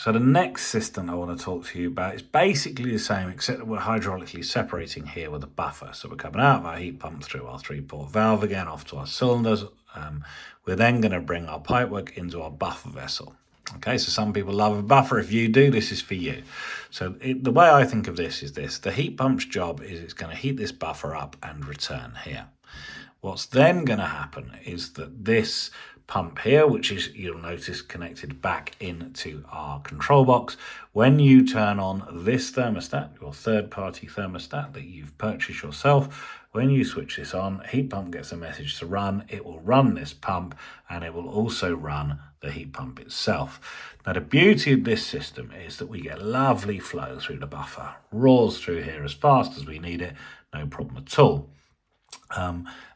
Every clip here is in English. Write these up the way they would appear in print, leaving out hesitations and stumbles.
So the next system I want to talk to you about is basically the same, except that we're hydraulically separating here with a buffer. So we're coming out of our heat pump through our 3-port valve again, off to our cylinders. We're then going to bring our pipework into our buffer vessel. Okay, so some people love a buffer. If you do, this is for you. So the way I think of this is this. The heat pump's job is it's going to heat this buffer up and return here. What's then going to happen is that this pump here, which is, you'll notice, connected back into our control box, when you turn on this thermostat, your third-party thermostat that you've purchased yourself, when you switch this on, heat pump gets a message to run. It will run this pump, and it will also run the heat pump itself. Now, the beauty of this system is that we get lovely flow through the buffer, roars through here as fast as we need it, no problem at all.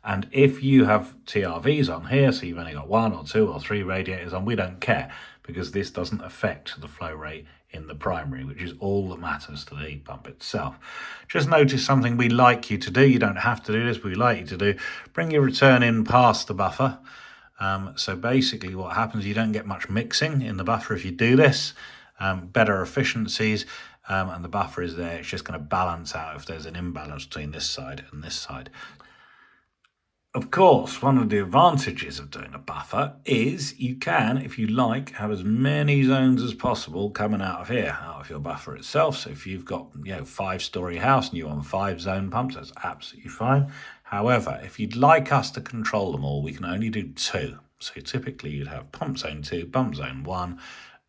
And if you have TRVs on here, so you've only got 1 or 2 or 3 radiators on, we don't care, because this doesn't affect the flow rate in the primary, which is all that matters to the heat pump itself. Just notice something we like you to do. You don't have to do this, but we like you to do. Bring your return in past the buffer. So basically what happens, you don't get much mixing in the buffer if you do this. Better efficiencies. And the buffer is there. It's just going to balance out if there's an imbalance between this side and this side. Of course, one of the advantages of doing a buffer is you can, if you like, have as many zones as possible coming out of here, out of your buffer itself. So if you've got, 5-story house and you want 5 zone pumps, that's absolutely fine. However, if you'd like us to control them all, we can only do 2. So typically you'd have pump zone 2, pump zone 1,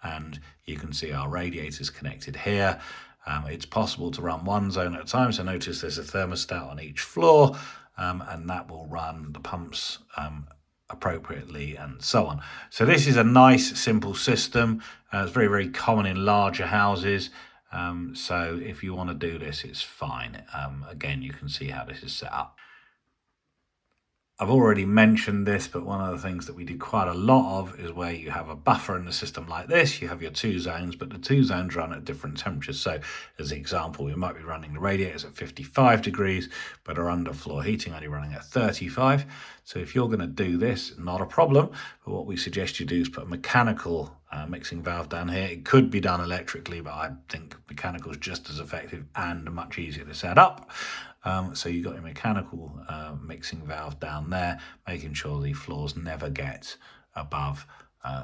and you can see our radiators connected here. It's possible to run 1 zone at a time. So notice there's a thermostat on each floor. And that will run the pumps appropriately and so on. So this is a nice, simple system. It's very, very common in larger houses. So if you want to do this, it's fine. Again, you can see how this is set up. I've already mentioned this, but one of the things that we do quite a lot of is where you have a buffer in the system like this. You have your 2 zones, but the 2 zones run at different temperatures. So as an example, we might be running the radiators at 55 degrees, but our underfloor heating only running at 35. So if you're going to do this, not a problem. But what we suggest you do is put a mechanical mixing valve down here. It could be done electrically, but I think mechanical is just as effective and much easier to set up. So you've got your mechanical mixing valve down there, making sure the floors never get above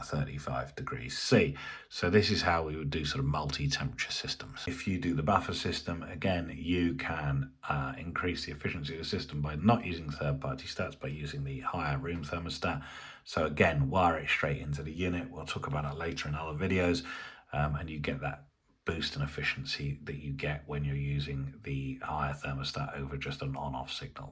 35 degrees C. So this is how we would do sort of multi-temperature systems. If you do the buffer system, again, you can increase the efficiency of the system by not using third-party stats, by using the higher room thermostat. So again, wire it straight into the unit. We'll talk about it later in other videos, and you get that boost in efficiency that you get when you're using the higher thermostat over just an on-off signal.